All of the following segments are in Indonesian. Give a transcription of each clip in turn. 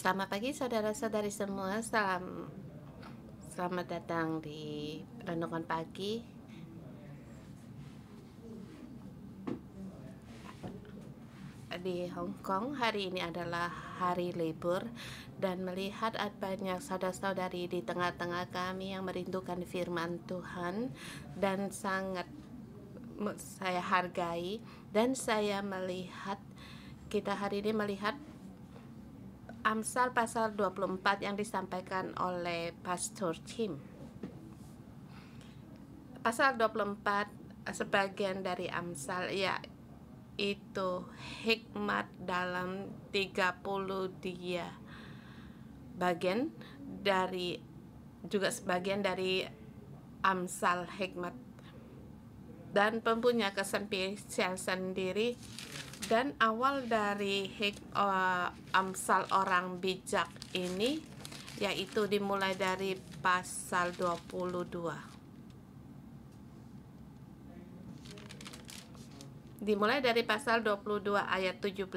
Selamat pagi saudara-saudari semua, selamat datang di Renungan Pagi. Di Hong Kong hari ini adalah hari libur, dan melihat banyak saudara-saudari di tengah-tengah kami yang merindukan firman Tuhan, dan sangat saya hargai, dan saya melihat kita hari ini melihat Amsal pasal 24 yang disampaikan oleh Pastor Tim. Pasal 24 sebagian dari Amsal yaitu hikmat dalam 30 dia. Bagian dari juga sebagian dari Amsal hikmat, dan mempunyai kesenpian sendiri. Dan awal dari Amsal orang bijak ini yaitu dimulai dari pasal 22. Dimulai dari pasal 22 ayat 17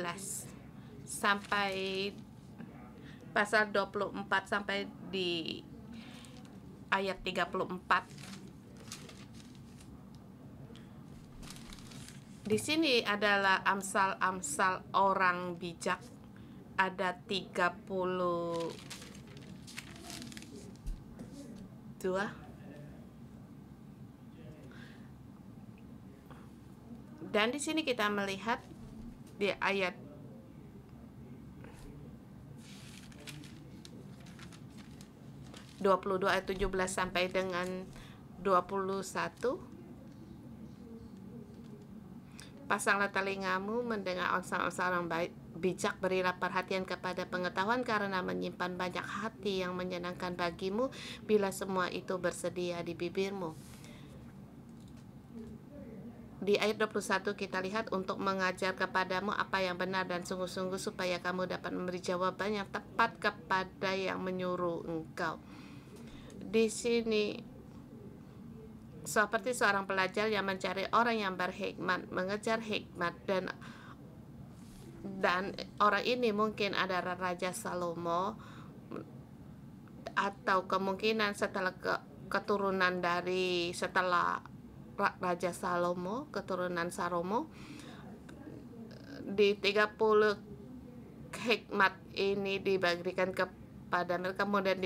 sampai pasal 24 sampai di ayat 34. Di sini adalah amsal-amsal orang bijak. Ada 32. Dan di sini kita melihat di ayat 22 ayat 17 sampai dengan 21. Pasanglah telingamu mendengar amsal-amsal orang bijak, berilah perhatian kepada pengetahuan, karena menyimpan banyak hati yang menyenangkan bagimu bila semua itu bersedia di bibirmu. Di ayat 21 kita lihat, untuk mengajar kepadamu apa yang benar dan sungguh-sungguh, supaya kamu dapat memberi jawaban yang tepat kepada yang menyuruh engkau. Di sini seperti seorang pelajar yang mencari orang yang berhikmat, mengejar hikmat, dan orang ini mungkin adalah Raja Salomo, atau kemungkinan setelah keturunan dari setelah Raja Salomo, keturunan Salomo. Di 30 hikmat ini diberikan kepada mereka, kemudian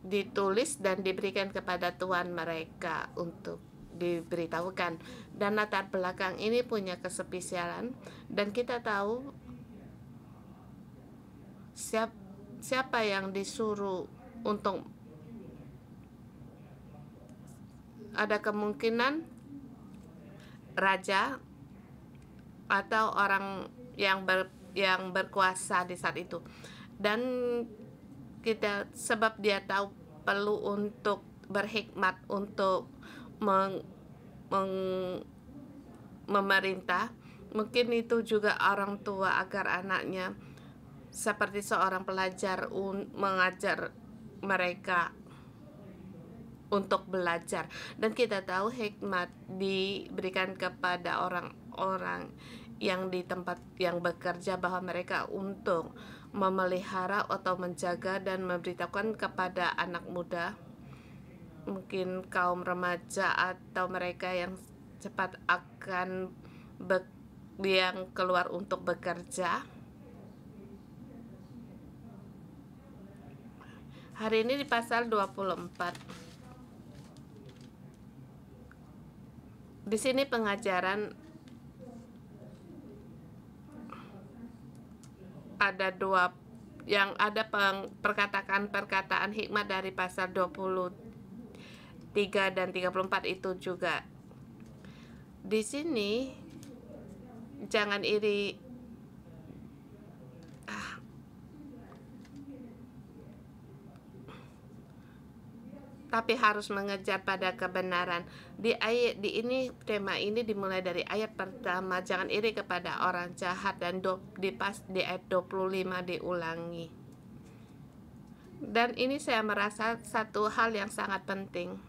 ditulis dan diberikan kepada tuan mereka untuk diberitahukan. Dan latar belakang ini punya kespesialan, dan kita tahu siapa yang disuruh untuk, ada kemungkinan raja atau orang yang berkuasa di saat itu. Dan sebab dia tahu perlu untuk berhikmat untuk memerintah. Mungkin itu juga orang tua agar anaknya seperti seorang pelajar mengajar mereka untuk belajar. Dan kita tahu hikmat diberikan kepada orang-orang yang di tempat yang bekerja, bahwa mereka untuk memelihara atau menjaga dan memberitahukan kepada anak muda, mungkin kaum remaja atau mereka yang cepat akan yang keluar untuk bekerja. Hari ini di pasal 24. Di sini pengajaran ada dua, yang ada perkataan hikmat dari pasal 23 dan 34 itu juga. Di sini jangan iri, tapi harus mengejar pada kebenaran. Di ini tema ini dimulai dari ayat pertama, jangan iri kepada orang jahat, dan di ayat 25 diulangi. Dan ini saya merasa satu hal yang sangat penting,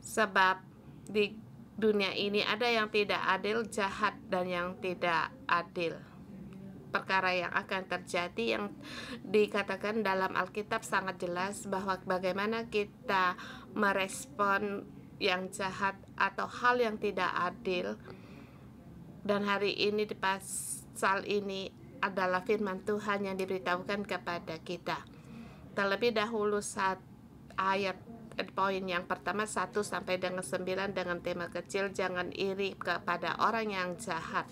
sebab di dunia ini ada yang tidak adil, jahat, dan yang tidak adil. perkara yang akan terjadi, yang dikatakan dalam Alkitab sangat jelas bahwa bagaimana kita merespon yang jahat atau hal yang tidak adil. Dan hari ini di pasal ini adalah firman Tuhan yang diberitahukan kepada kita. Terlebih dahulu saat ayat poin yang pertama 1 sampai dengan 9 dengan tema kecil, jangan iri kepada orang yang jahat.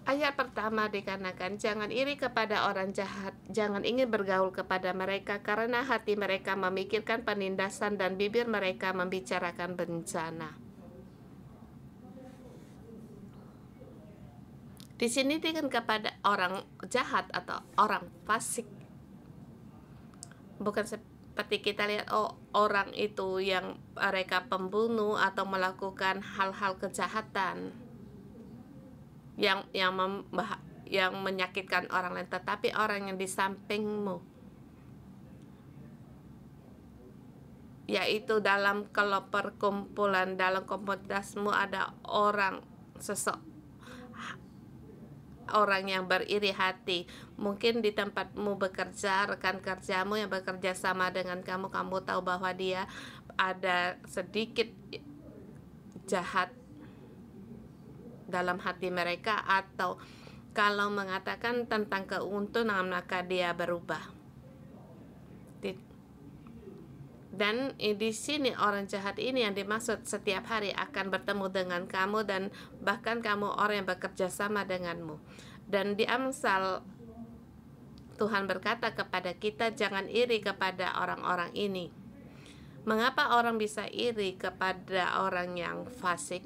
Ayat pertama dikarenakan jangan iri kepada orang jahat, jangan ingin bergaul kepada mereka karena hati mereka memikirkan penindasan dan bibir mereka membicarakan bencana. Di sini dengan kepada orang jahat atau orang fasik. Bukan seperti kita lihat orang itu yang mereka pembunuh atau melakukan hal-hal kejahatan yang menyakitkan orang lain, tetapi orang yang di sampingmu, yaitu dalam kalau perkumpulan, dalam komunitasmu ada orang orang yang beriri hati. Mungkin di tempatmu bekerja, rekan kerjamu yang bekerja sama dengan kamu tahu bahwa dia ada sedikit jahat dalam hati mereka, atau kalau mengatakan tentang keuntungan maka dia berubah. Dan di sini orang jahat ini yang dimaksud setiap hari akan bertemu dengan kamu dan bahkan kamu orang yang bekerja sama denganmu. Dan di Amsal Tuhan berkata kepada kita jangan iri kepada orang-orang ini. Mengapa orang bisa iri kepada orang yang fasik?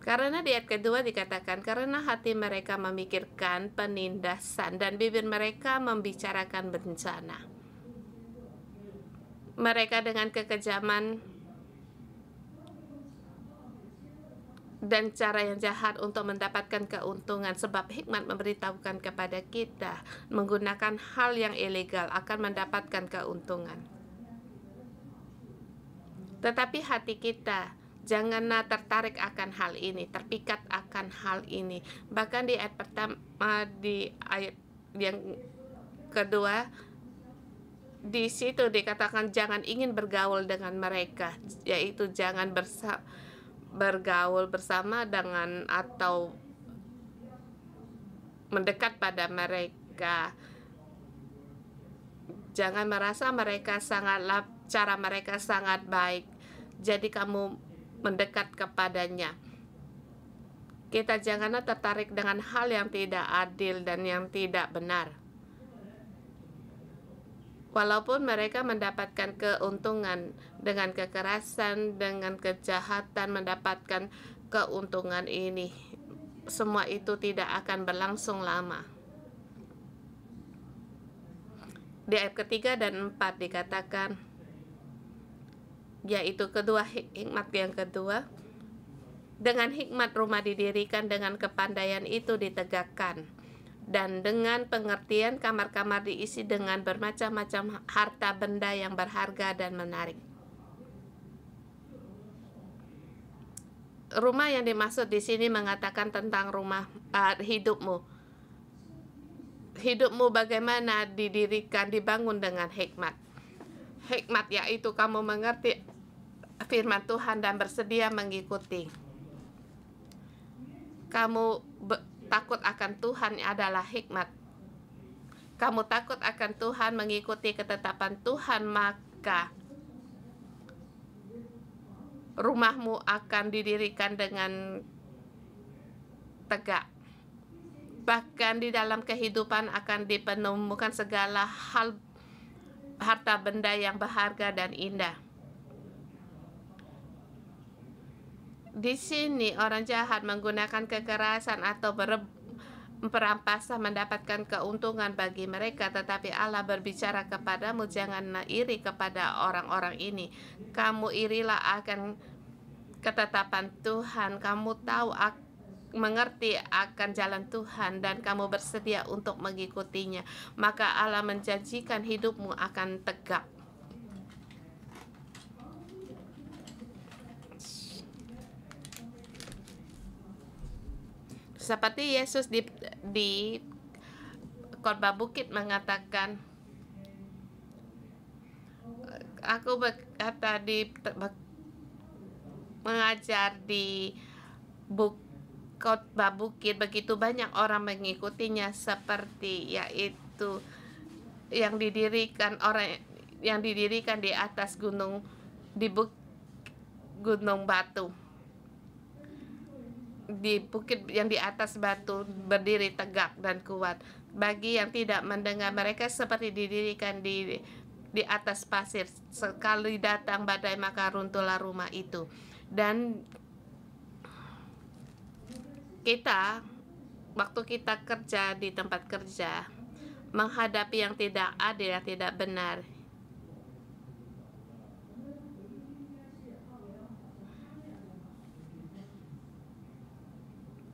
Karena di ayat kedua dikatakan, karena hati mereka memikirkan penindasan dan bibir mereka membicarakan bencana. Mereka dengan kekejaman dan cara yang jahat untuk mendapatkan keuntungan, sebab hikmat memberitahukan kepada kita menggunakan hal yang ilegal akan mendapatkan keuntungan. Tetapi hati kita janganlah tertarik akan hal ini, terpikat akan hal ini. Bahkan di ayat pertama, di ayat yang kedua, di situ dikatakan jangan ingin bergaul dengan mereka, yaitu jangan bergaul bersama dengan atau mendekat pada mereka. Jangan merasa mereka cara mereka sangat baik, jadi kamu mendekat kepadanya. Kita janganlah tertarik dengan hal yang tidak adil dan yang tidak benar. Walaupun mereka mendapatkan keuntungan dengan kekerasan, dengan kejahatan, mendapatkan keuntungan ini, semua itu tidak akan berlangsung lama. Di ayat ketiga dan 4 dikatakan, yaitu kedua hikmat yang kedua, dengan hikmat rumah didirikan, dengan kepandaian itu ditegakkan, dan dengan pengertian kamar-kamar diisi dengan bermacam-macam harta benda yang berharga dan menarik. Rumah yang dimaksud di sini mengatakan tentang rumah hidupmu. Hidupmu bagaimana didirikan, dibangun dengan hikmat. Hikmat yaitu kamu mengerti firman Tuhan dan bersedia mengikuti. Kamu takut akan Tuhan adalah hikmat. Kamu takut akan Tuhan, mengikuti ketetapan Tuhan, maka rumahmu akan didirikan dengan tegak. Bahkan di dalam kehidupan akan dipenemukan segala hal harta benda yang berharga dan indah. Di sini orang jahat menggunakan kekerasan atau perampasan mendapatkan keuntungan bagi mereka, tetapi Allah berbicara kepadamu, janganlah iri kepada orang-orang ini. Kamu irilah akan ketetapan Tuhan, kamu tahu mengerti akan jalan Tuhan dan kamu bersedia untuk mengikutinya, maka Allah menjanjikan hidupmu akan tegak. Seperti Yesus di khotbah bukit mengatakan, aku berkata mengajar di khotbah bukit, begitu banyak orang mengikutinya, seperti yaitu yang didirikan di atas gunung, di gunung batu, di bukit yang di atas batu berdiri tegak dan kuat. Bagi yang tidak mendengar, mereka seperti didirikan di atas pasir. Sekali datang badai, maka runtuhlah rumah itu. Dan waktu kita kerja di tempat kerja, menghadapi yang tidak adil, yang tidak benar,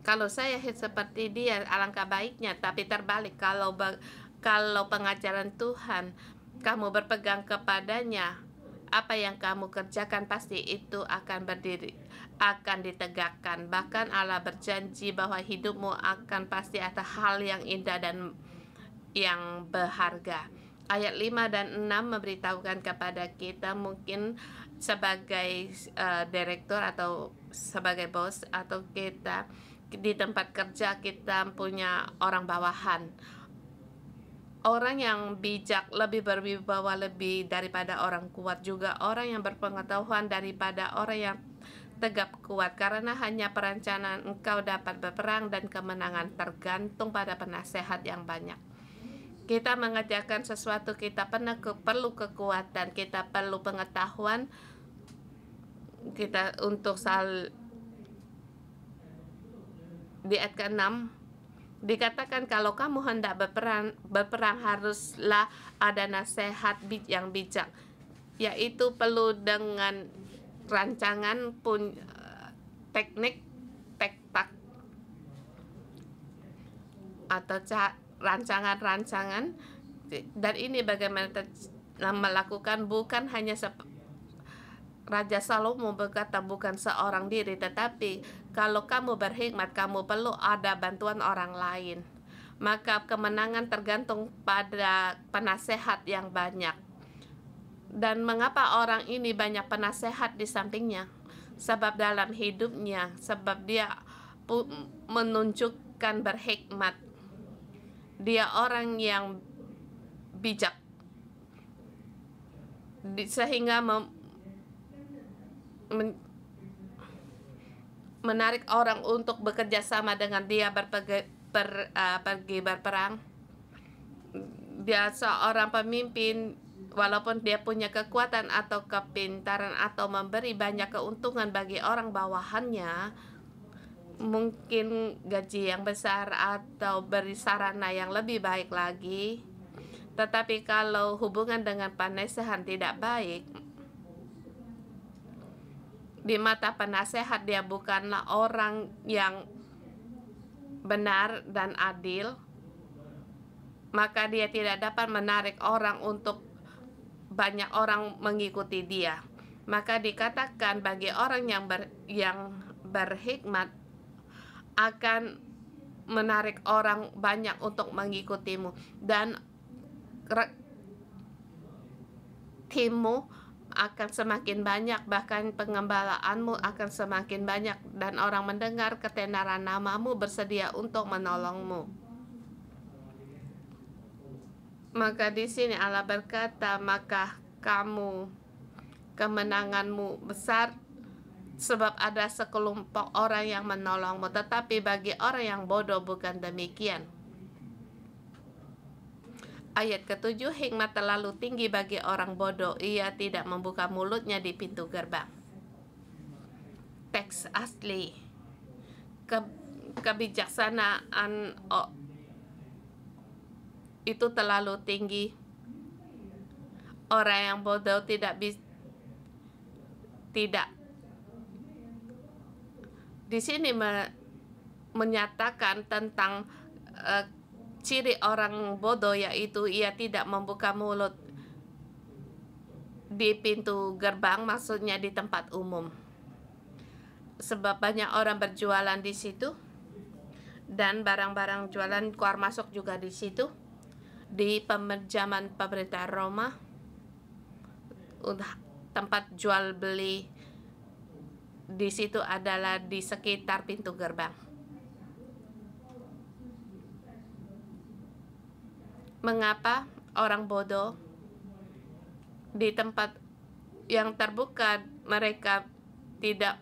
kalau saya seperti dia, alangkah baiknya. Tapi terbalik, kalau pengajaran Tuhan kamu berpegang kepadanya, apa yang kamu kerjakan pasti itu akan ditegakkan. Bahkan Allah berjanji bahwa hidupmu akan pasti ada hal yang indah dan yang berharga. Ayat 5 dan 6 memberitahukan kepada kita, mungkin sebagai direktur atau sebagai bos, atau kita di tempat kerja, kita punya orang bawahan. Orang yang bijak lebih berwibawa lebih daripada orang kuat, juga orang yang berpengetahuan daripada orang yang tegap kuat, karena hanya perencanaan engkau dapat berperang dan kemenangan tergantung pada penasehat yang banyak. Kita mengerjakan sesuatu, kita perlu kekuatan, kita perlu pengetahuan, kita untuk di ayat ke-6 dikatakan, kalau kamu hendak berperang haruslah ada nasihat yang bijak, yaitu perlu dengan rancangan teknik, tektak, atau rancangan. Dan ini bagaimana melakukan, bukan hanya Raja Salomo berkata, bukan seorang diri, tetapi kalau kamu berhikmat, kamu perlu ada bantuan orang lain. Maka kemenangan tergantung pada penasehat yang banyak. Dan mengapa orang ini banyak penasehat di sampingnya? Sebab dalam hidupnya, sebab dia menunjukkan berhikmat. Dia orang yang bijak, sehingga menarik orang untuk bekerja sama dengan dia, pergi berperang. Dia seorang pemimpin, walaupun dia punya kekuatan atau kepintaran atau memberi banyak keuntungan bagi orang bawahannya, mungkin gaji yang besar atau beri sarana yang lebih baik lagi, tetapi kalau hubungan dengan penasehat tidak baik, di mata penasehat dia bukanlah orang yang benar dan adil, maka dia tidak dapat menarik orang untuk banyak orang mengikuti dia. Maka dikatakan, bagi orang yang berhikmat akan menarik orang banyak untuk mengikutimu, dan timmu akan semakin banyak, bahkan pengembalaanmu akan semakin banyak, dan orang mendengar ketenaran namamu bersedia untuk menolongmu. Maka di sini Allah berkata, maka kemenanganmu besar sebab ada sekelompok orang yang menolongmu, tetapi bagi orang yang bodoh bukan demikian. Ayat ke-7, hikmat terlalu tinggi bagi orang bodoh, ia tidak membuka mulutnya di pintu gerbang. Teks asli, kebijaksanaan itu terlalu tinggi. Orang yang bodoh tidak di sini menyatakan tentang ciri orang bodoh, yaitu ia tidak membuka mulut di pintu gerbang, maksudnya di tempat umum. Sebab banyak orang berjualan di situ, dan barang-barang jualan keluar masuk juga di situ. Di zaman pemerintah Roma, tempat jual beli di situ adalah di sekitar pintu gerbang. Mengapa orang bodoh di tempat yang terbuka mereka tidak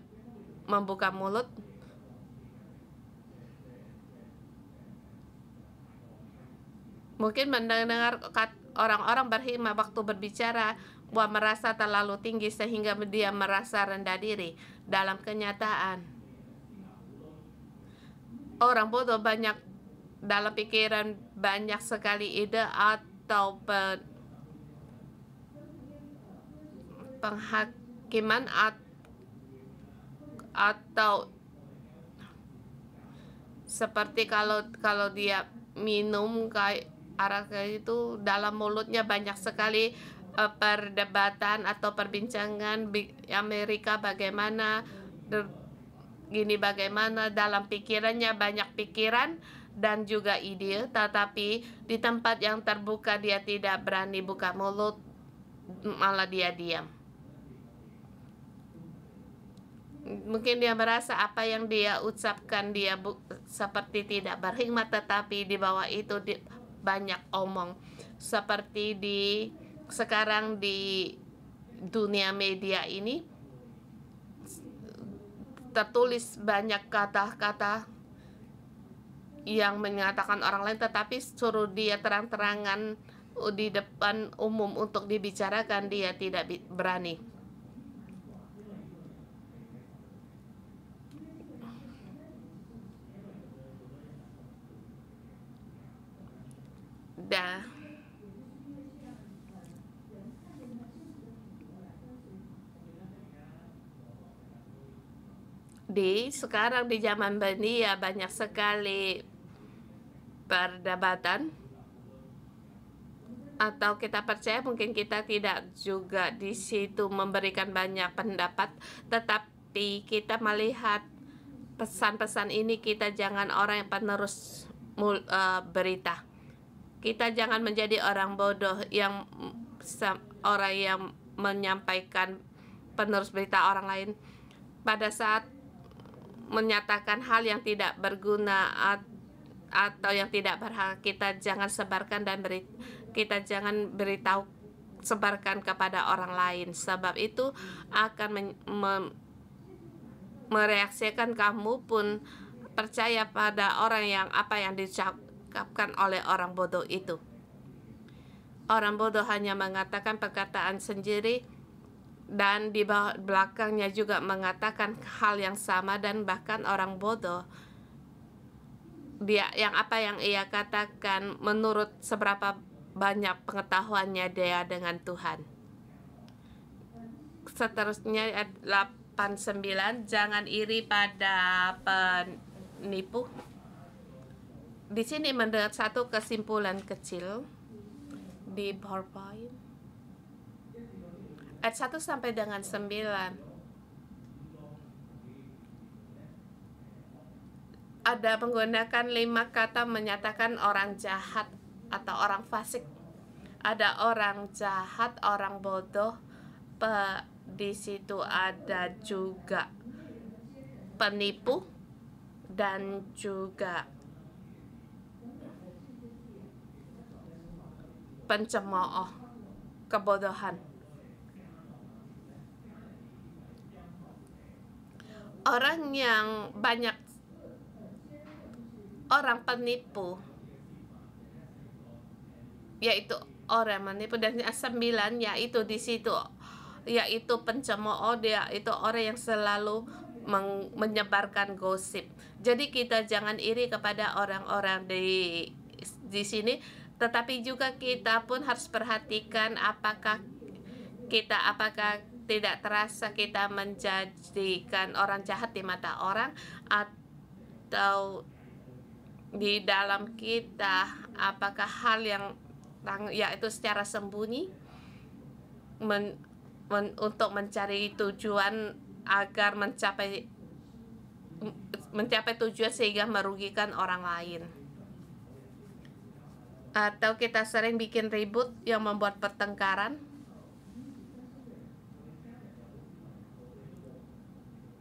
membuka mulut? Mungkin mendengar orang-orang berhikmat waktu berbicara bahwa merasa terlalu tinggi sehingga dia merasa rendah diri. Dalam kenyataan, orang bodoh banyak dalam pikiran banyak sekali ide atau penghakiman atau seperti kalau dia minum kayak arak itu, dalam mulutnya banyak sekali perdebatan atau perbincangan Amerika bagaimana, gini bagaimana, dalam pikirannya banyak pikiran dan juga ide, tetapi di tempat yang terbuka dia tidak berani buka mulut, malah dia diam. Mungkin dia merasa apa yang dia ucapkan dia seperti tidak berhikmat, tetapi di bawah itu banyak omong. Seperti sekarang di dunia media ini tertulis banyak kata-kata yang mengatakan orang lain, tetapi suruh dia terang-terangan di depan umum untuk dibicarakan, dia tidak berani. Sekarang di zaman dunia banyak sekali perdebatan, atau kita percaya mungkin kita tidak juga di situ memberikan banyak pendapat, tetapi kita melihat pesan-pesan ini, kita jangan orang yang penerus berita. Kita jangan menjadi orang bodoh yang orang yang menyampaikan penerus berita orang lain. Pada saat menyatakan hal yang tidak berguna atau yang tidak berhak, kita jangan sebarkan dan kita jangan beritahu, sebarkan kepada orang lain, sebab itu akan mereaksikan kamu pun percaya pada orang yang apa yang diucapkan oleh orang bodoh itu. Orang bodoh hanya mengatakan perkataan sendiri dan di belakangnya juga mengatakan hal yang sama, dan bahkan orang bodoh yang ia katakan menurut seberapa banyak pengetahuannya dia dengan Tuhan. Seterusnya ayat 89, jangan iri pada penipu. Di sini mendapat satu kesimpulan kecil di PowerPoint. Ayat 1 sampai dengan 9. Ada menggunakan 5 kata menyatakan orang jahat atau orang fasik. Ada orang jahat, orang bodoh, di situ ada juga penipu dan juga pencemooh, kebodohan. Orang yang banyak, orang penipu, yaitu orang menipu, dan 9 yaitu di situ yaitu pencemooh, dia itu orang yang selalu menyebarkan gosip. Jadi kita jangan iri kepada orang-orang di sini, tetapi juga kita pun harus perhatikan apakah tidak terasa kita menjadikan orang jahat di mata orang, atau di dalam kita apakah hal yang yaitu secara sembunyi untuk mencari tujuan agar mencapai mencapai tujuan sehingga merugikan orang lain. Atau kita sering bikin ribut yang membuat pertengkaran.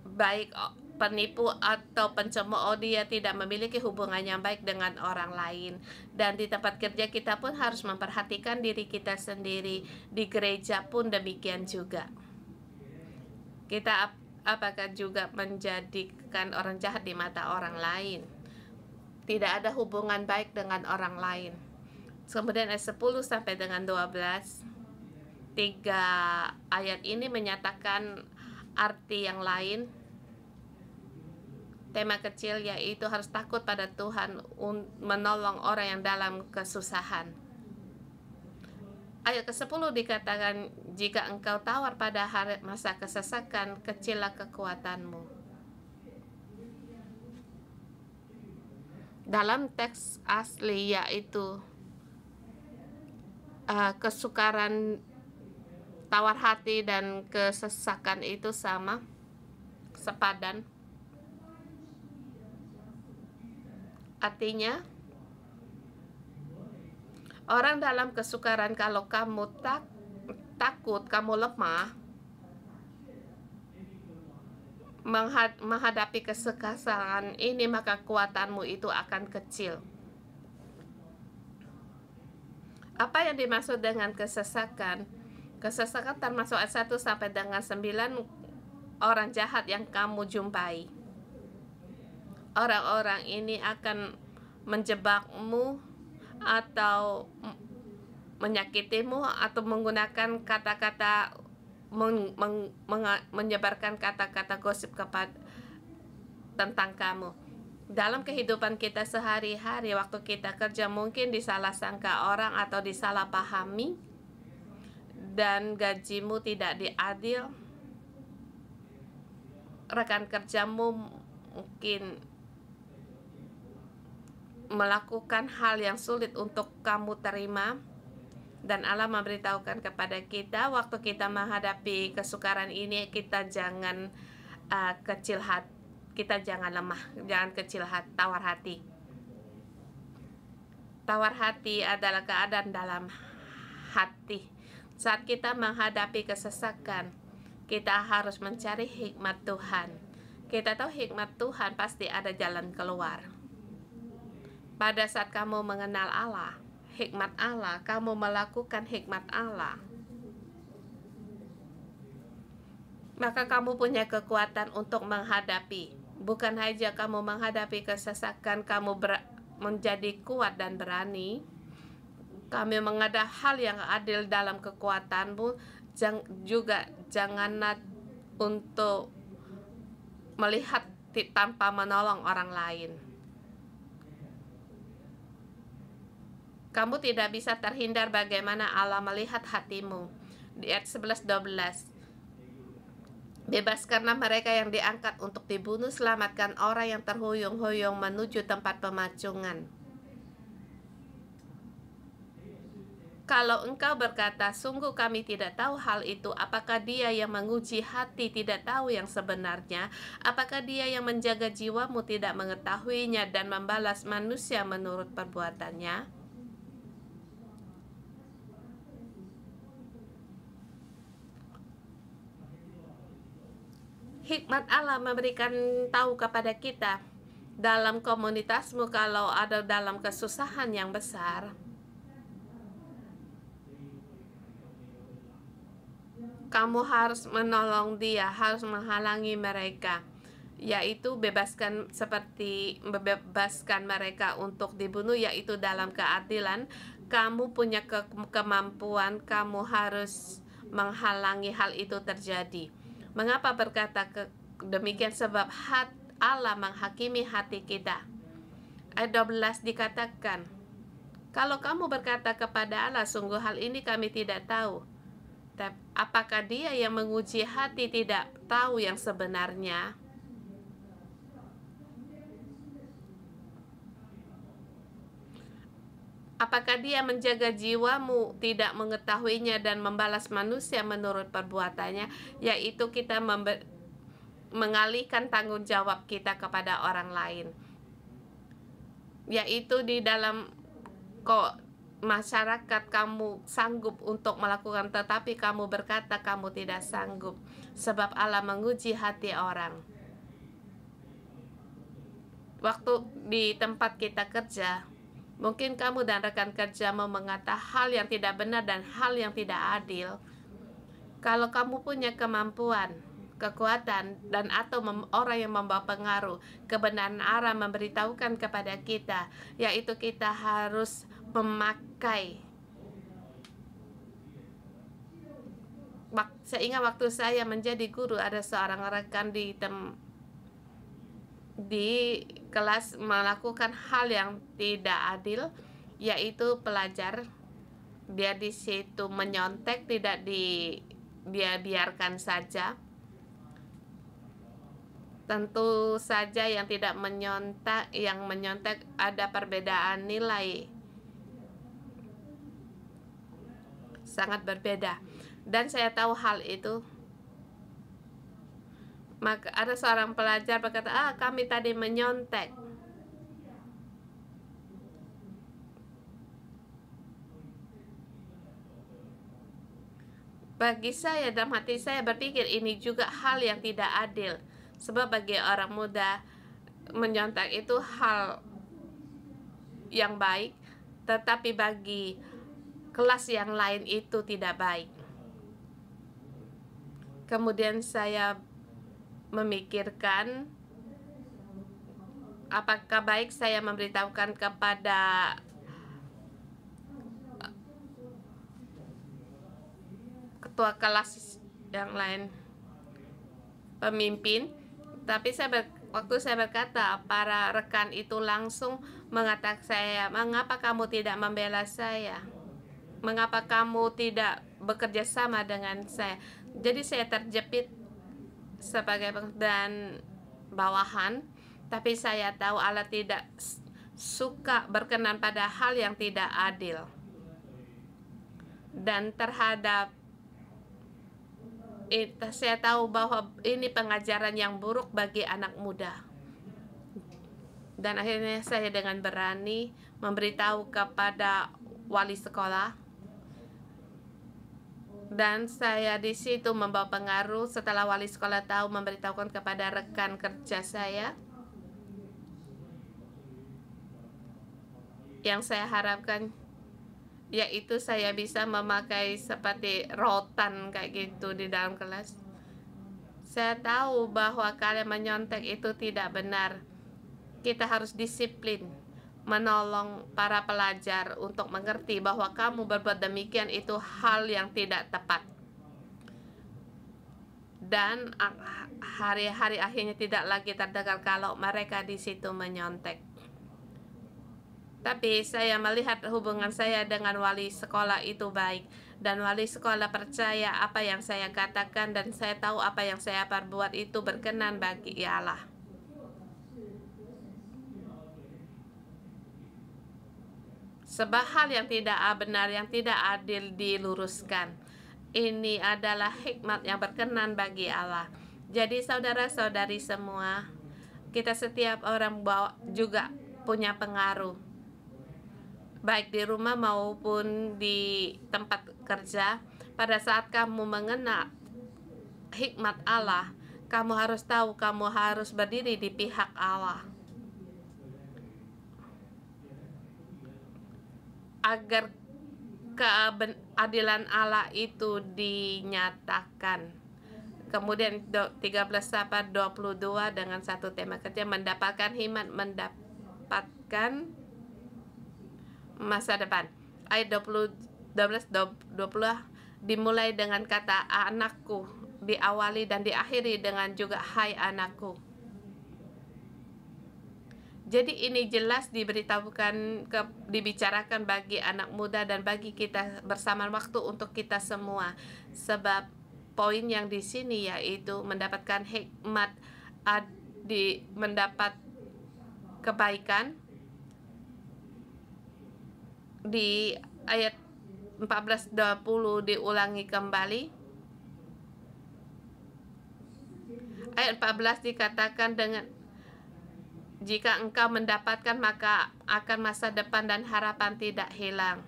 Baik penipu atau pencemooh, dia tidak memiliki hubungan yang baik dengan orang lain. Dan di tempat kerja kita pun harus memperhatikan diri kita sendiri. Di gereja pun demikian juga. Kita apakah juga menjadikan orang jahat di mata orang lain? Tidak ada hubungan baik dengan orang lain. Kemudian ayat 10 sampai dengan 12. 3 ayat ini menyatakan arti yang lain. Tema kecil yaitu harus takut pada Tuhan, menolong orang yang dalam kesusahan. Ayat ke-10 dikatakan, jika engkau tawar pada hari masa kesesakan, kecillah kekuatanmu. Dalam teks asli yaitu kesukaran, tawar hati dan kesesakan itu sama, sepadan. Artinya, orang dalam kesukaran, kalau kamu takut, kamu lemah menghadapi kesesakan ini, maka kekuatanmu itu akan kecil. Apa yang dimaksud dengan kesesakan? Kesesakan termasuk ayat 1 sampai dengan 9 orang jahat yang kamu jumpai. Orang-orang ini akan menjebakmu atau menyakitimu atau menggunakan kata-kata, menyebarkan kata-kata gosip tentang kamu. Dalam kehidupan kita sehari-hari, waktu kita kerja, mungkin disalah sangka orang atau disalah pahami, dan gajimu tidak diadil. Rekan kerjamu mungkin melakukan hal yang sulit untuk kamu terima, dan Allah memberitahukan kepada kita, waktu kita menghadapi kesukaran ini, kita jangan kecil hati, kita jangan lemah, jangan kecil hati, tawar hati. Tawar hati adalah keadaan dalam hati. Saat kita menghadapi kesesakan, kita harus mencari hikmat Tuhan. Kita tahu hikmat Tuhan pasti ada jalan keluar. Pada saat kamu mengenal Allah, hikmat Allah, kamu melakukan hikmat Allah, maka kamu punya kekuatan untuk menghadapi. Bukan saja kamu menghadapi kesesakan, kamu menjadi kuat dan berani. Kami menghadapi hal yang adil dalam kekuatanmu. Juga janganlah untuk melihat tanpa menolong orang lain. Kamu tidak bisa terhindar bagaimana Allah melihat hatimu. Di ayat 11-12. Bebaskanlah mereka yang diangkat untuk dibunuh, selamatkan orang yang terhuyung-huyung menuju tempat pemacungan. Kalau engkau berkata, sungguh kami tidak tahu hal itu, apakah dia yang menguji hati tidak tahu yang sebenarnya? Apakah dia yang menjaga jiwamu tidak mengetahuinya dan membalas manusia menurut perbuatannya? Hikmat Allah memberikan tahu kepada kita, dalam komunitasmu kalau ada dalam kesusahan yang besar, kamu harus menolong dia, harus menghalangi mereka, yaitu bebaskan mereka untuk dibunuh, yaitu dalam keadilan. Kamu punya kemampuan, kamu harus menghalangi hal itu terjadi. Mengapa berkata demikian? Sebab Allah menghakimi hati kita. Ayat 12 dikatakan, kalau kamu berkata kepada Allah, sungguh hal ini kami tidak tahu. Apakah dia yang menguji hati tidak tahu yang sebenarnya? Apakah dia menjaga jiwamu tidak mengetahuinya dan membalas manusia menurut perbuatannya? Yaitu kita mengalihkan tanggung jawab kita kepada orang lain, yaitu di dalam masyarakat kamu sanggup untuk melakukan, tetapi kamu berkata kamu tidak sanggup, sebab Allah menguji hati orang. Waktu di tempat kita kerja, mungkin kamu dan rekan kerjamu mengatakan hal yang tidak benar dan hal yang tidak adil. Kalau kamu punya kemampuan, kekuatan, dan atau orang yang membawa pengaruh, kebenaran Allah memberitahukan kepada kita, yaitu kita harus memakai. Saya ingat waktu saya menjadi guru, ada seorang rekan di kelas melakukan hal yang tidak adil, yaitu pelajar. Dia di situ menyontek, dia biarkan saja. Tentu saja yang tidak menyontek, yang menyontek ada perbedaan nilai, sangat berbeda. Dan saya tahu hal itu. Maka ada seorang pelajar berkata, kami tadi menyontek. Bagi saya, dalam hati saya berpikir ini juga hal yang tidak adil. Sebab bagi orang muda, menyontek itu hal yang baik, tetapi bagi kelas yang lain itu tidak baik. Kemudian saya memikirkan, apakah baik saya memberitahukan kepada ketua kelas yang lain, pemimpin. Tapi waktu saya berkata, para rekan itu langsung mengatakan saya, mengapa kamu tidak membela saya? Mengapa kamu tidak bekerja sama dengan saya? Jadi saya terjepit sebagai dan bawahan, tapi saya tahu Allah tidak suka berkenan pada hal yang tidak adil. Dan terhadap saya tahu bahwa ini pengajaran yang buruk bagi anak muda. Dan akhirnya saya dengan berani memberitahu kepada wali sekolah. Dan saya di situ membawa pengaruh. Setelah wali sekolah tahu, memberitahukan kepada rekan kerja saya. Yang saya harapkan yaitu saya bisa memakai seperti rotan kayak gitu di dalam kelas. Saya tahu bahwa kalian menyontek itu tidak benar. Kita harus disiplin, menolong para pelajar untuk mengerti bahwa kamu berbuat demikian itu hal yang tidak tepat. Dan hari-hari akhirnya tidak lagi terdengar kalau mereka di situ menyontek. Tapi saya melihat hubungan saya dengan wali sekolah itu baik, dan wali sekolah percaya apa yang saya katakan, dan saya tahu apa yang saya perbuat itu berkenan bagi Allah. Sebab hal yang tidak benar, yang tidak adil diluruskan. Ini adalah hikmat yang berkenan bagi Allah. Jadi saudara-saudari semua, kita setiap orang juga punya pengaruh, baik di rumah maupun di tempat kerja. Pada saat kamu mengenal hikmat Allah, kamu harus tahu kamu harus berdiri di pihak Allah, agar keadilan Allah itu dinyatakan. Kemudian 13/22 dengan satu tema kerja, mendapatkan hikmat, mendapatkan masa depan. Ayat 12-20 dimulai dengan kata anakku, diawali dan diakhiri dengan juga hai anakku. Jadi ini jelas dibicarakan bagi anak muda dan bagi kita bersamaan waktu untuk kita semua. Sebab poin yang di sini yaitu mendapatkan hikmat, mendapat kebaikan. Di ayat 14-20 diulangi kembali. Ayat 14 dikatakan dengan jika engkau mendapatkan maka akan masa depan dan harapan tidak hilang.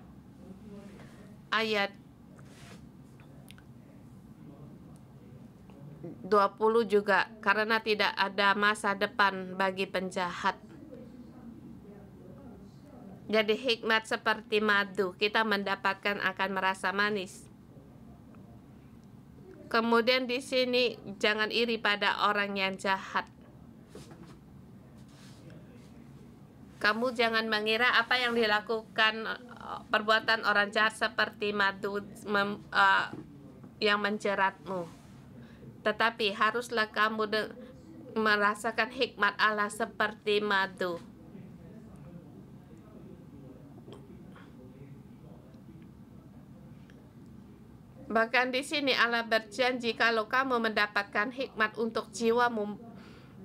Ayat 20 juga, karena tidak ada masa depan bagi penjahat. Jadi hikmat seperti madu, kita mendapatkan akan merasa manis. Kemudian di sini jangan iri pada orang yang jahat. Kamu jangan mengira apa yang dilakukan perbuatan orang jahat seperti madu yang menjeratmu. Tetapi haruslah kamu merasakan hikmat Allah seperti madu. Bahkan di sini Allah berjanji kalau kamu mendapatkan hikmat untuk jiwamu,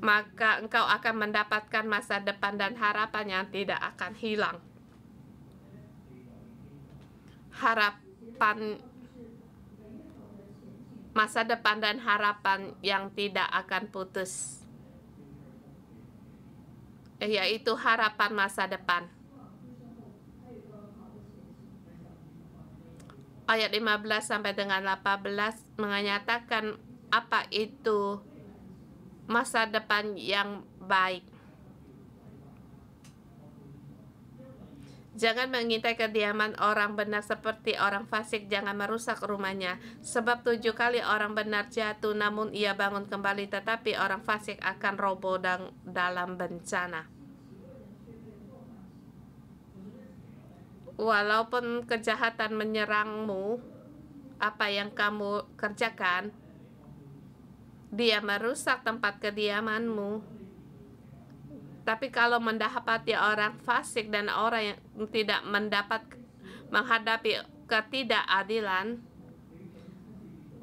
maka engkau akan mendapatkan masa depan dan harapan yang tidak akan hilang. Harapan masa depan dan harapan yang tidak akan putus, yaitu harapan masa depan. Ayat 15 sampai dengan 18 menyatakan apa itu masa depan yang baik. Jangan mengintai kediaman orang benar seperti orang fasik, jangan merusak rumahnya. Sebab 7 kali orang benar jatuh namun ia bangun kembali, tetapi orang fasik akan roboh dalam bencana. Walaupun kejahatan menyerangmu, apa yang kamu kerjakan, dia merusak tempat kediamanmu. Tapi kalau mendapati orang fasik dan orang yang tidak menghadapi ketidakadilan,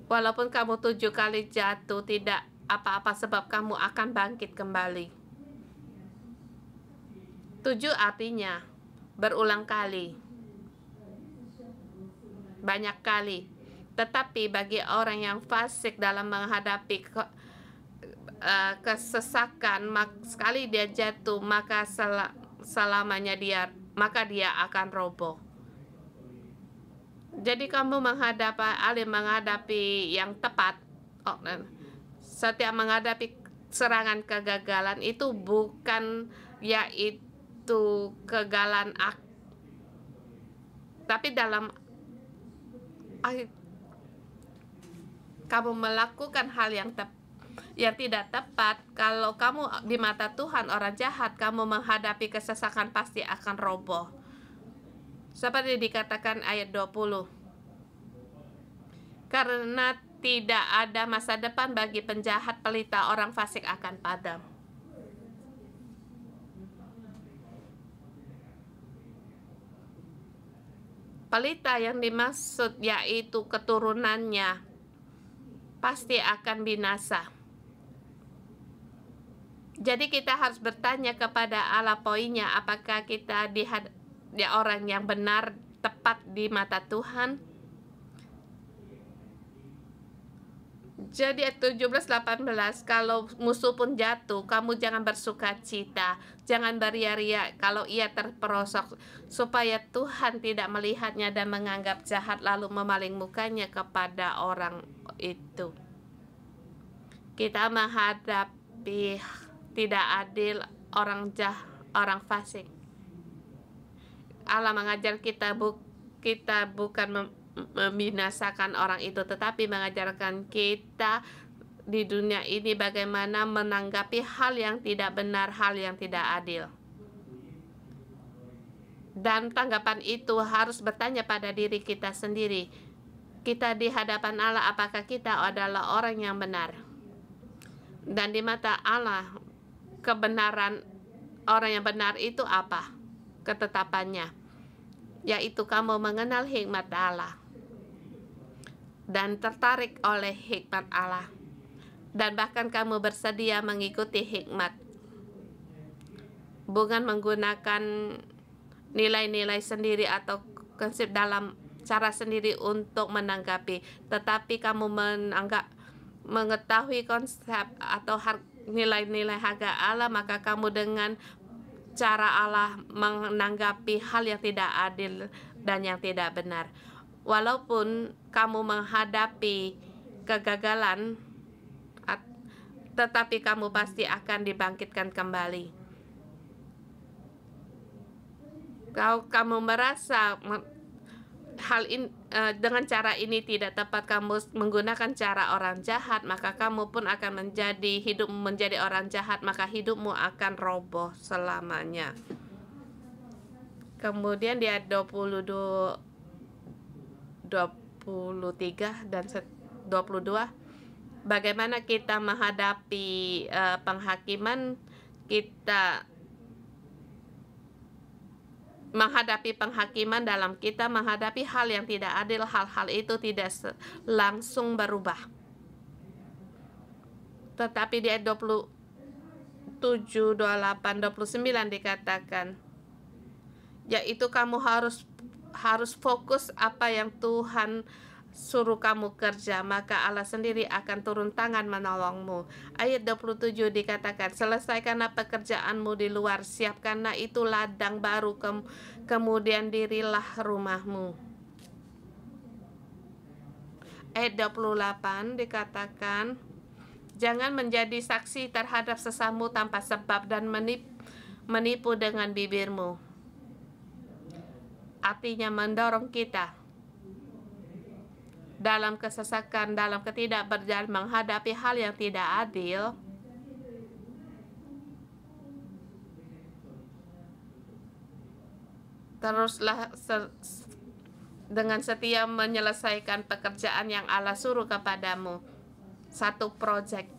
walaupun kamu 7 kali jatuh, tidak apa-apa sebab kamu akan bangkit kembali. 7 artinya berulang kali, banyak kali. Tetapi bagi orang yang fasik dalam menghadapi kesesakan, sekali dia jatuh maka selamanya dia akan roboh. Jadi kamu menghadapi yang tepat. Setiap menghadapi serangan kegagalan itu bukan yaitu kegagalan, tapi dalam kamu melakukan hal yang tidak tepat. Kalau kamu di mata Tuhan orang jahat, kamu menghadapi kesesakan pasti akan roboh. Seperti dikatakan ayat 20. Karena tidak ada masa depan bagi penjahat, pelita orang fasik akan padam. Pelita yang dimaksud yaitu keturunannya pasti akan binasa. Jadi kita harus bertanya kepada Allah poinnya, apakah kita orang yang benar, tepat di mata Tuhan? Jadi 17-18, kalau musuh pun jatuh, kamu jangan bersuka cita, jangan beria-ria kalau ia terperosok, supaya Tuhan tidak melihatnya dan menganggap jahat lalu memaling mukanya kepada orang itu. Kita menghadapi tidak adil orang fasik. Allah mengajar kita bukan membinasakan orang itu, tetapi mengajarkan kita di dunia ini bagaimana menanggapi hal yang tidak benar, hal yang tidak adil. Dan tanggapan itu harus bertanya pada diri kita sendiri. Kita di hadapan Allah, apakah kita adalah orang yang benar? Dan di mata Allah, kebenaran orang yang benar itu apa? Ketetapannya, yaitu kamu mengenal hikmat Allah dan tertarik oleh hikmat Allah, dan bahkan kamu bersedia mengikuti hikmat, bukan menggunakan nilai-nilai sendiri atau konsep dalam cara sendiri untuk menanggapi, tetapi kamu mengetahui konsep atau nilai-nilai harga Allah, maka kamu dengan cara Allah menanggapi hal yang tidak adil dan yang tidak benar. Walaupun kamu menghadapi kegagalan, tetapi kamu pasti akan dibangkitkan kembali. Kamu merasa hal ini dengan cara ini tidak tepat, kamu menggunakan cara orang jahat, maka kamu pun akan menjadi orang jahat, maka hidupmu akan roboh selamanya. Kemudian di ayat 23 dan 22, bagaimana kita menghadapi penghakiman? Dalam kita menghadapi hal yang tidak adil, hal-hal itu tidak langsung berubah. Tetapi di ayat 27, 28, 29 dikatakan, yaitu kamu harus fokus apa yang Tuhan suruh kamu kerja, maka Allah sendiri akan turun tangan menolongmu. Ayat 27 dikatakan, selesaikanlah pekerjaanmu di luar, siapkanlah itu ladang baru, kemudian dirilah rumahmu. Ayat 28 dikatakan, jangan menjadi saksi terhadap sesamu tanpa sebab dan menipu dengan bibirmu. Artinya mendorong kita dalam kesesakan, dalam ketidakberjalan, menghadapi hal yang tidak adil. Teruslah dengan setia menyelesaikan pekerjaan yang Allah suruh kepadamu. Satu proyek,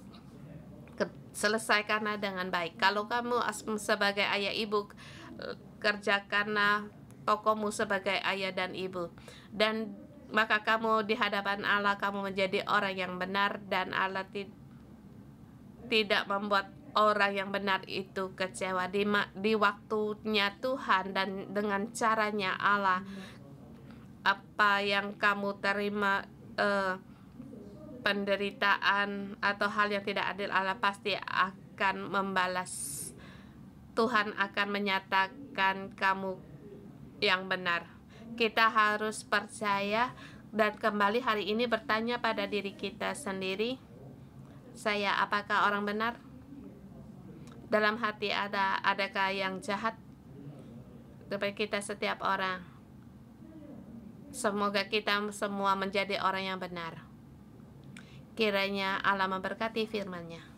selesaikanlah dengan baik. Kalau kamu sebagai ayah ibu, kerjakanlah tokomu sebagai ayah dan ibu, dan maka kamu di hadapan Allah, kamu menjadi orang yang benar, dan Allah tidak membuat orang yang benar itu kecewa. Di waktunya Tuhan dan dengan caranya Allah, apa yang kamu terima, penderitaan atau hal yang tidak adil, Allah pasti akan membalas. Tuhan akan menyatakan kamu yang benar. Kita harus percaya dan kembali hari ini bertanya pada diri kita sendiri, saya apakah orang benar? Dalam hati adakah yang jahat? Kepada kita setiap orang, semoga kita semua menjadi orang yang benar. Kiranya Allah memberkati firman-Nya.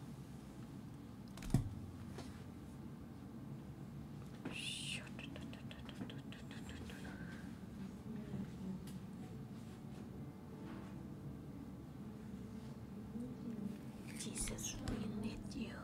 Jesus, we need you.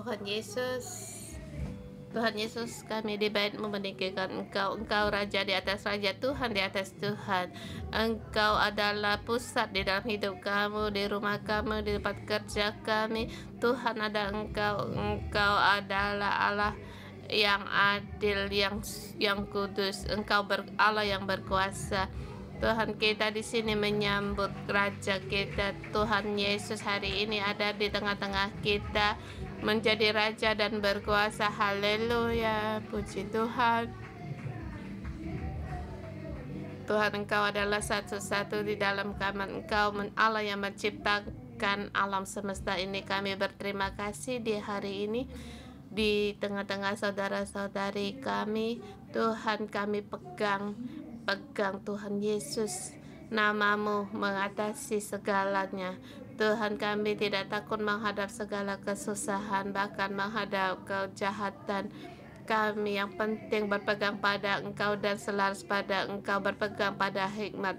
Tuhan Yesus, Tuhan Yesus, kami meninggikan Engkau. Engkau Raja di atas Raja, Tuhan di atas Tuhan. Engkau adalah pusat di dalam hidup kami, di rumah kami, di tempat kerja kami. Tuhan ada Engkau. Engkau adalah Allah yang adil, yang kudus. Engkau Allah yang berkuasa. Tuhan, kita di sini menyambut Raja kita, Tuhan Yesus hari ini ada di tengah-tengah kita, menjadi Raja dan berkuasa. Haleluya, puji Tuhan. Tuhan, Engkau adalah satu-satu di dalam kamar. Engkau Allah yang menciptakan alam semesta ini. Kami berterima kasih di hari ini, di tengah-tengah saudara-saudari kami. Tuhan, kami pegang Tuhan Yesus, namamu mengatasi segalanya. Tuhan, kami tidak takut menghadap segala kesusahan, bahkan menghadap kejahatan. Kami yang penting berpegang pada Engkau dan selaras pada Engkau, berpegang pada hikmat.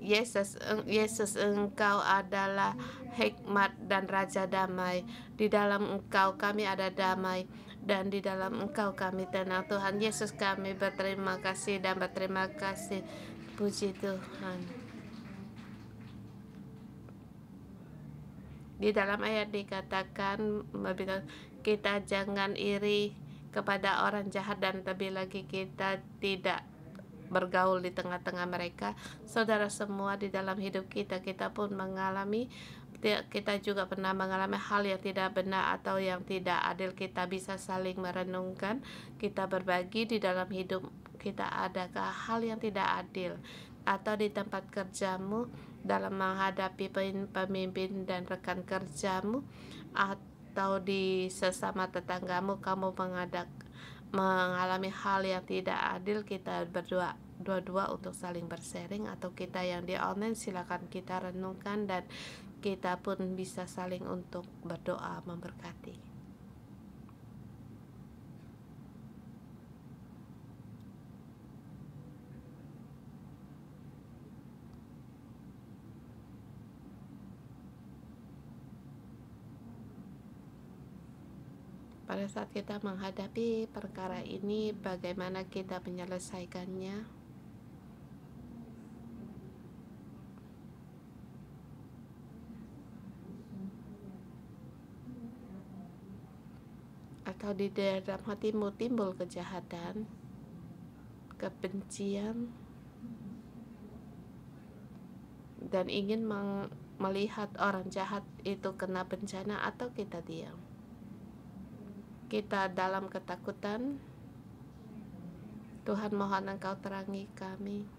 Yesus, Engkau adalah hikmat dan Raja damai. Di dalam Engkau kami ada damai, dan di dalam Engkau kami tenang. Tuhan Yesus, kami berterima kasih dan berterima kasih. Puji Tuhan. Di dalam ayat dikatakan, kita jangan iri kepada orang jahat, dan lebih lagi kita tidak bergaul di tengah-tengah mereka. Saudara semua, di dalam hidup kita pun mengalami, kita juga pernah mengalami hal yang tidak benar atau yang tidak adil. Kita bisa saling merenungkan, kita berbagi di dalam hidup kita. Adakah hal yang tidak adil atau di tempat kerjamu, dalam menghadapi pemimpin dan rekan kerjamu, atau di sesama tetanggamu, kamu mengalami hal yang tidak adil? Kita berdua untuk saling bersharing, atau kita yang di online, silakan kita renungkan dan kita pun bisa saling untuk berdoa memberkati. Pada saat kita menghadapi perkara ini, bagaimana kita menyelesaikannya? Atau di dalam hatimu timbul kejahatan, kebencian, dan ingin melihat orang jahat itu kena bencana, atau kita diam? Kita dalam ketakutan. Tuhan, mohon Engkau terangi kami.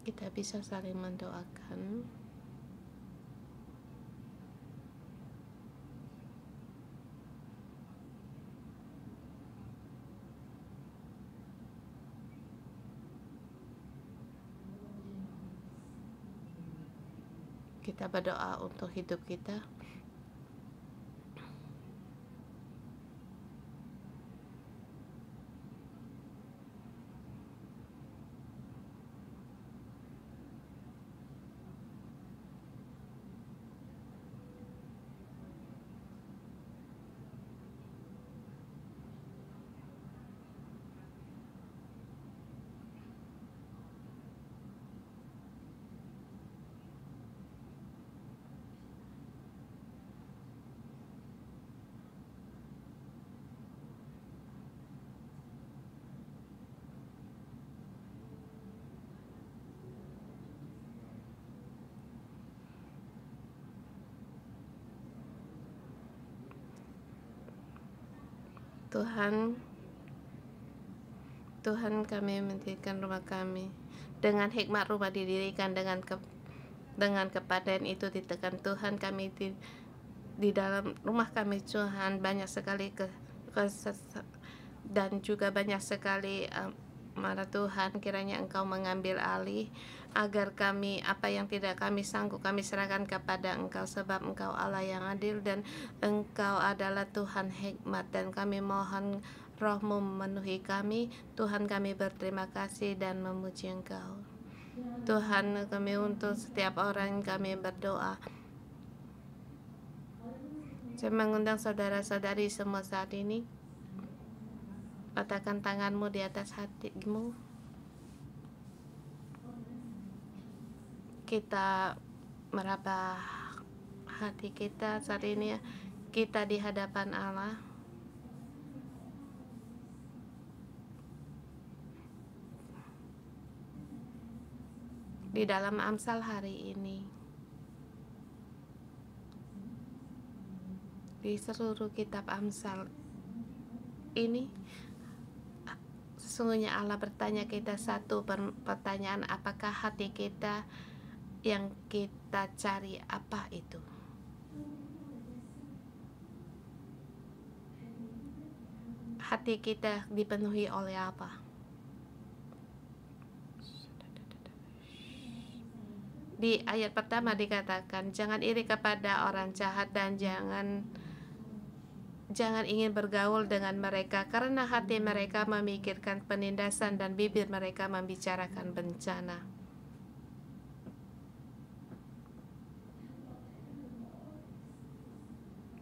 Kita bisa saling mendoakan. Kita berdoa untuk hidup kita. Tuhan, Tuhan, kami mendirikan rumah kami dengan hikmat. Rumah didirikan dengan kepadan itu ditekan Tuhan. Kami di dalam rumah kami, Tuhan, banyak sekali dan juga banyak sekali marah Tuhan. Kiranya Engkau mengambil alih, agar kami, apa yang tidak kami sanggup, kami serahkan kepada Engkau, sebab Engkau Allah yang adil dan Engkau adalah Tuhan hikmat. Dan kami mohon Roh-Mu memenuhi kami. Tuhan, kami berterima kasih dan memuji Engkau. Tuhan, kami untuk setiap orang kami berdoa. Saya mengundang saudara-saudari semua saat ini. Letakkan tanganmu di atas hatimu. Kita meraba hati kita saat ini. Kita di hadapan Allah. Di dalam Amsal hari ini, di seluruh kitab Amsal ini, sesungguhnya Allah bertanya kita satu pertanyaan, apakah hati kita yang kita cari, apa itu? Hati kita dipenuhi oleh apa? Di ayat pertama dikatakan, jangan iri kepada orang jahat dan jangan ingin bergaul dengan mereka, karena hati mereka memikirkan penindasan dan bibir mereka membicarakan bencana.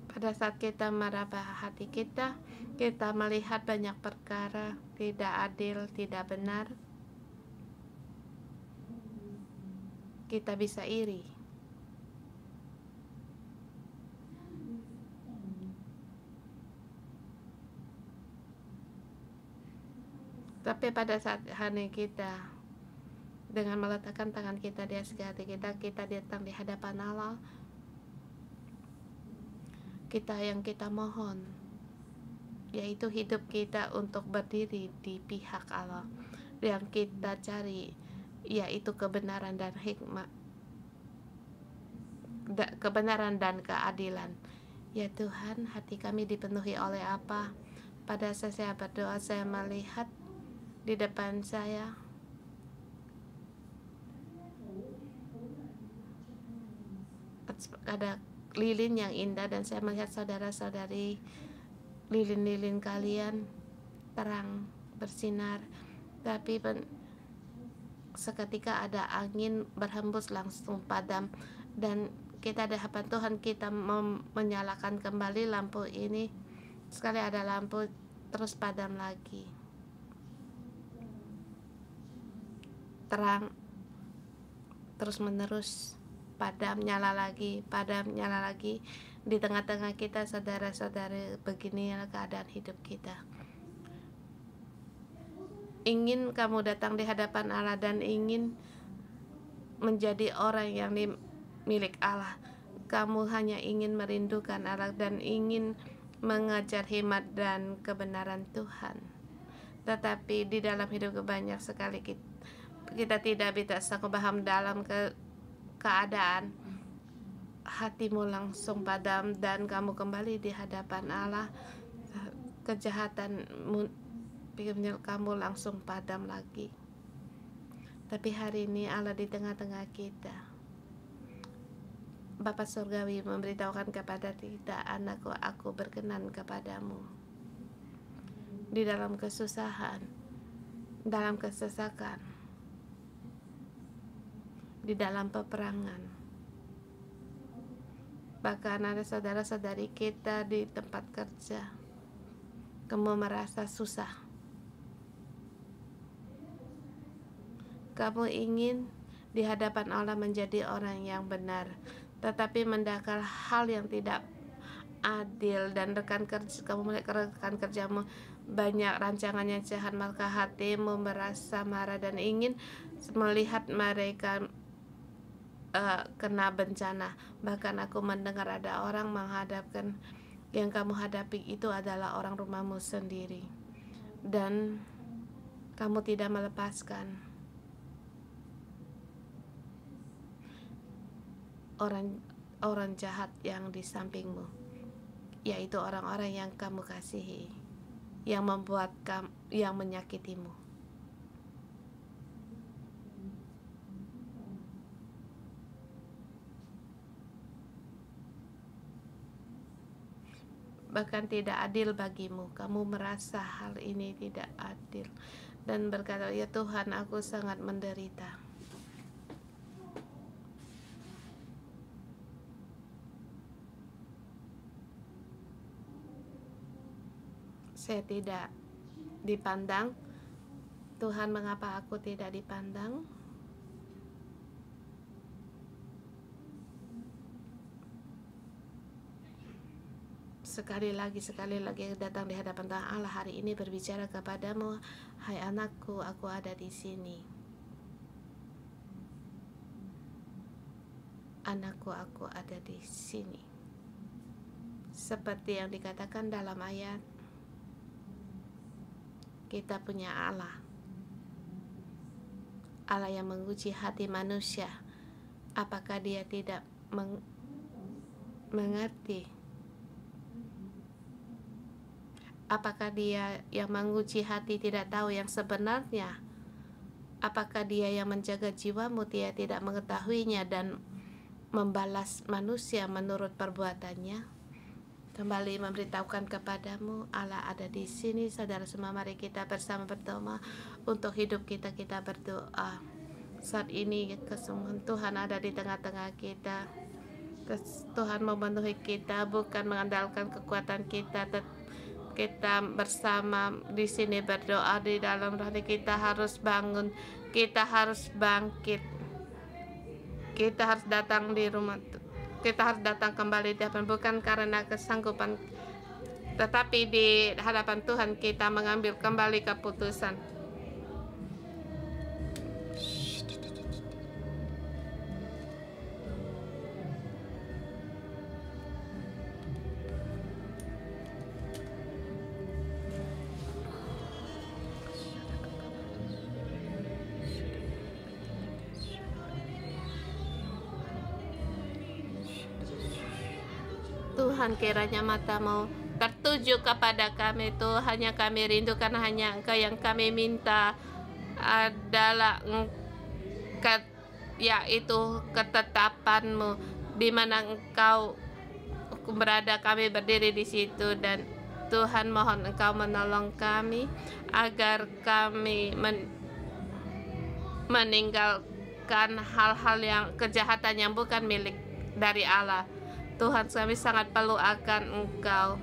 Pada saat kita meraba hati kita melihat banyak perkara tidak adil, tidak benar. Kita bisa iri. Tapi pada saat hari kita, dengan meletakkan tangan kita di atas hati kita datang di hadapan Allah. Yang kita mohon, yaitu hidup kita untuk berdiri di pihak Allah. Yang kita cari, yaitu kebenaran dan hikmat, kebenaran dan keadilan. Ya Tuhan, hati kami dipenuhi oleh apa? Pada saat saya berdoa, saya melihat di depan saya ada lilin yang indah, dan saya melihat saudara-saudari, lilin-lilin kalian terang bersinar, tapi seketika ada angin berhembus langsung padam, dan kita di hadapan Tuhan kita menyalakan kembali lampu ini. Sekali ada lampu terus padam lagi, terang terus menerus, padam nyala lagi, padam nyala lagi. Di tengah-tengah kita, saudara-saudari, beginilah keadaan hidup kita. Ingin kamu datang di hadapan Allah dan ingin menjadi orang yang milik Allah. Kamu hanya ingin merindukan Allah dan ingin mengajar hikmat dan kebenaran Tuhan. Tetapi di dalam hidup banyak sekali kita tidak bisa sanggup paham dalam keadaan hatimu langsung padam dan kamu kembali di hadapan Allah. Kejahatanmu kamu langsung padam lagi. Tapi hari ini Allah di tengah-tengah kita. Bapa Surgawi memberitahukan kepada kita, anakku, aku berkenan kepadamu. Di dalam kesusahan, dalam kesesakan, di dalam peperangan. Bahkan ada saudara-saudari kita di tempat kerja, kamu merasa susah. Kamu ingin di hadapan Allah menjadi orang yang benar, tetapi mendakar hal yang tidak adil, dan kamu melihat rekan kerjamu banyak rancangan yang jahat, maka hatimu merasa marah dan ingin melihat mereka kena bencana. Bahkan aku mendengar ada orang menghadapkan Yang kamu hadapi itu adalah orang rumahmu sendiri, dan kamu tidak melepaskan orang jahat yang di sampingmu, yaitu orang-orang yang kamu kasihi, yang menyakitimu. Bahkan tidak adil bagimu. Kamu merasa hal ini tidak adil dan berkata, ya Tuhan, aku sangat menderita. Saya tidak dipandang. Tuhan, mengapa aku tidak dipandang? Sekali lagi datang di hadapan Tuhan Allah hari ini berbicara kepadamu, hai anakku, aku ada di sini. Anakku, aku ada di sini. Seperti yang dikatakan dalam ayat, kita punya Allah yang menguji hati manusia. Apakah dia tidak mengerti? Apakah dia yang menguji hati tidak tahu yang sebenarnya? Apakah dia yang menjaga jiwamu dia tidak mengetahuinya dan membalas manusia menurut perbuatannya? Kembali memberitahukan kepadamu, Allah ada di sini. Saudara semua, mari kita bersama berdoa untuk hidup kita. Kita berdoa saat ini, kesembuhan Tuhan ada di tengah-tengah kita. Tuhan memenuhi kita, bukan mengandalkan kekuatan kita. Kita bersama di sini berdoa di dalam hati. Kita harus bangun, kita harus bangkit, kita harus datang di rumah, kita harus datang kembali di hadapan, bukan karena kesanggupan, tetapi di hadapan Tuhan kita mengambil kembali keputusan. Tuhan, kiranya matamu tertuju kepada kami. Tuhan, hanya kami rindukan, hanya Engkau yang kami minta adalah yaitu ketetapanmu, di mana Engkau berada, kami berdiri di situ. Dan Tuhan, mohon Engkau menolong kami agar kami meninggalkan hal-hal yang kejahatan yang bukan milik dari Allah. Tuhan, kami sangat perlu akan Engkau.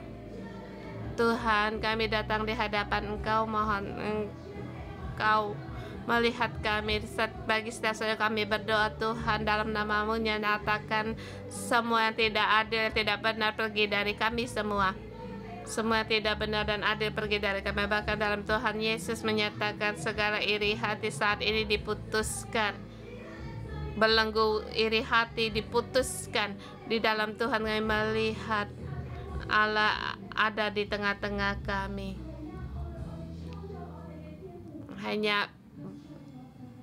Tuhan, kami datang di hadapan Engkau, mohon Engkau melihat kami. Bagi setiap saudara kami berdoa, Tuhan, dalam nama-Mu, nyatakan semua yang tidak adil, tidak benar pergi dari kami semua. Semua tidak benar dan adil pergi dari kami. Bahkan dalam Tuhan Yesus menyatakan segala iri hati saat ini diputuskan. Belenggu iri hati diputuskan. Di dalam Tuhan kami melihat Allah ada di tengah-tengah kami. Hanya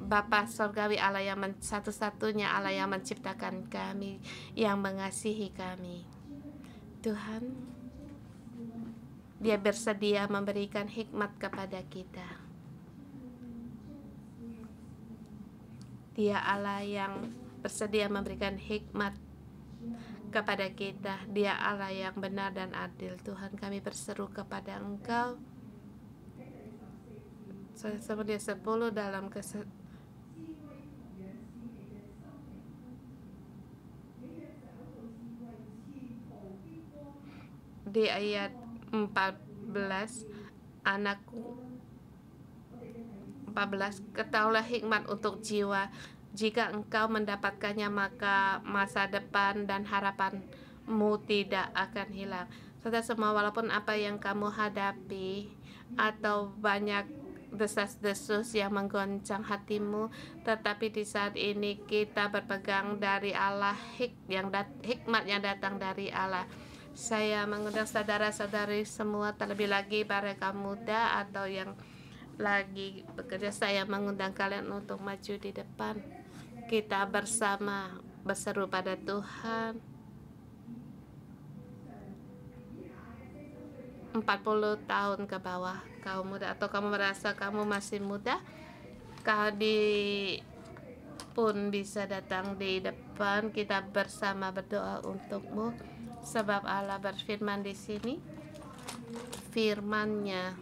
Bapa Surgawi, Allah yang satu-satunya Allah yang menciptakan kami, yang mengasihi kami. Tuhan, Dia bersedia memberikan hikmat kepada kita. Dia Allah yang bersedia memberikan hikmat kepada kita. Dia Allah yang benar dan adil. Tuhan, kami berseru kepada Engkau. Seperti 10 dalam di ayat 14, anakku 14, ketahuilah hikmat untuk jiwa. Jika engkau mendapatkannya, maka masa depan dan harapanmu tidak akan hilang. Saudara semua, walaupun apa yang kamu hadapi atau banyak desas-desus yang menggoncang hatimu, tetapi di saat ini kita berpegang dari Allah, hikmat yang datang dari Allah. Saya mengundang saudara-saudari semua, terlebih lagi mereka muda atau yang lagi bekerja, saya mengundang kalian untuk maju di depan. Kita bersama berseru pada Tuhan. 40 tahun ke bawah, kamu muda atau kamu merasa kamu masih muda, kau pun bisa datang di depan. Kita bersama berdoa untukmu, sebab Allah berfirman di sini, firman-Nya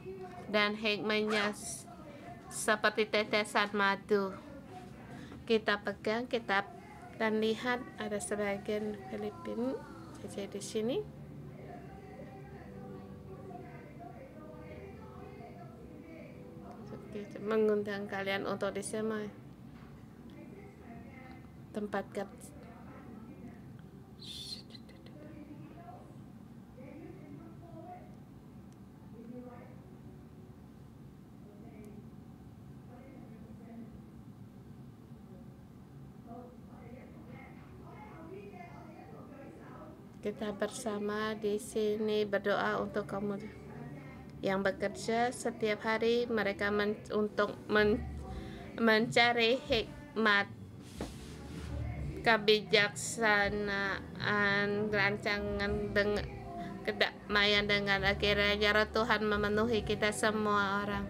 dan hikmahnya seperti tetesan madu. Kita pegang kitab dan lihat ada sebagian Filipin saja di sini. Mengundang kalian untuk di semua tempat kita bersama di sini berdoa untuk kamu yang bekerja setiap hari. Mereka untuk mencari hikmat, kebijaksanaan, rancangan dengan kedamaian dengan akhirnya Roh Tuhan memenuhi kita semua orang.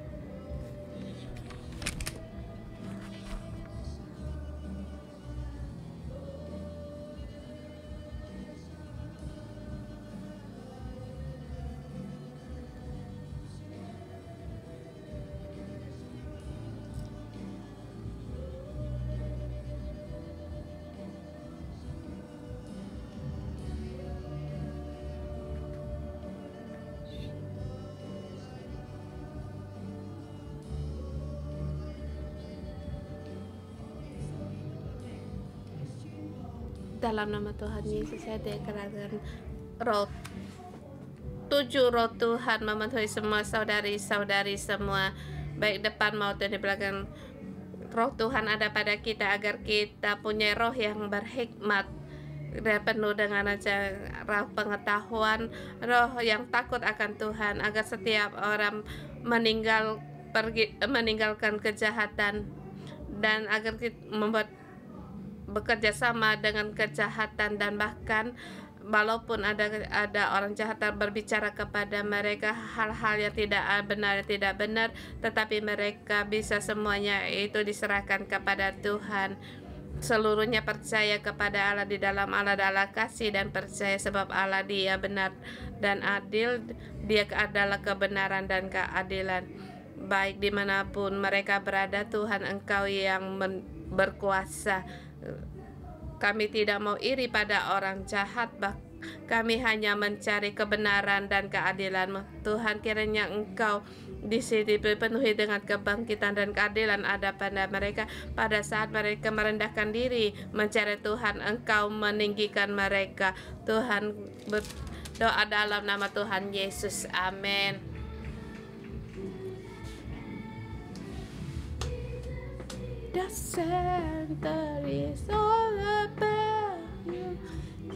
Dalam nama Tuhan Yesus, saya deklarasikan tujuh roh Tuhan memenuhi semua saudari-saudari semua, baik depan maupun di belakang. Roh Tuhan ada pada kita agar kita punya roh yang berhikmat dan penuh dengan roh pengetahuan, roh yang takut akan Tuhan, agar setiap orang meninggalkan kejahatan dan agar kita bekerja sama dengan kejahatan, dan bahkan walaupun ada orang jahat berbicara kepada mereka hal-hal yang tidak benar, tetapi mereka bisa semuanya itu diserahkan kepada Tuhan. Seluruhnya percaya kepada Allah, di dalam Allah adalah kasih, dan percaya sebab Allah Dia benar dan adil. Dia adalah kebenaran dan keadilan. Baik dimanapun mereka berada, Tuhan Engkau yang berkuasa. Kami tidak mau iri pada orang jahat, kami hanya mencari kebenaran dan keadilan-Mu. Tuhan, kiranya Engkau di sini dipenuhi dengan kebangkitan dan keadilan ada pada mereka. Pada saat mereka merendahkan diri mencari Tuhan, Engkau meninggikan mereka. Tuhan, berdoa dalam nama Tuhan Yesus. Amin. The center is all about you.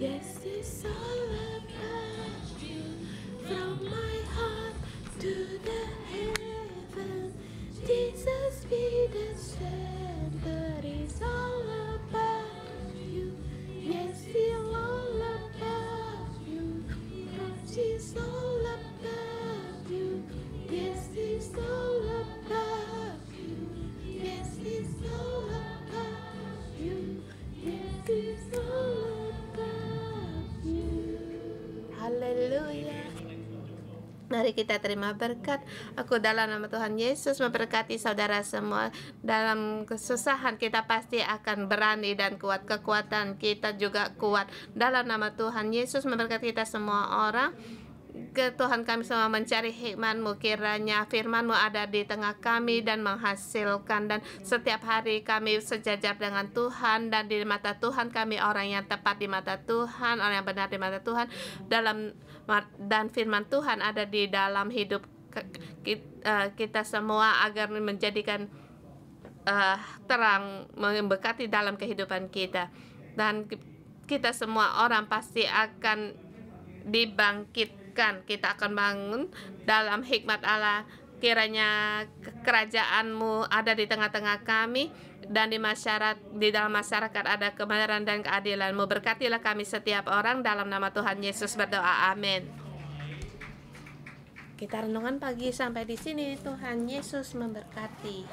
Yes, it's all about you. From my heart to the heaven, Jesus be the center. It's all about you. Yes, it's all about you. It's all about you. Yes, it's all about you. Yes, it's all about you. Yes, it's all about you. Haleluya. Mari kita terima berkat. Aku dalam nama Tuhan Yesus memberkati saudara semua. Dalam kesusahan kita pasti akan berani dan kuat. Kekuatan kita juga kuat. Dalam nama Tuhan Yesus memberkati kita semua orang. Ke Tuhan, kami semua mencari hikmat-Mu, kiranya firman-Mu ada di tengah kami dan menghasilkan, dan setiap hari kami sejajar dengan Tuhan, dan di mata Tuhan kami orang yang tepat di mata Tuhan, orang yang benar di mata Tuhan, dan firman Tuhan ada di dalam hidup kita semua agar menjadikan terang, memberkati dalam kehidupan kita, dan kita semua orang pasti akan dibangkitkan. Kita akan bangun dalam hikmat Allah. Kiranya kerajaan-Mu ada di tengah-tengah kami, dan di dalam masyarakat ada kebenaran dan keadilan-Mu. Berkatilah kami setiap orang, dalam nama Tuhan Yesus berdoa, amin. Kita renungan pagi sampai di sini. Tuhan Yesus memberkati.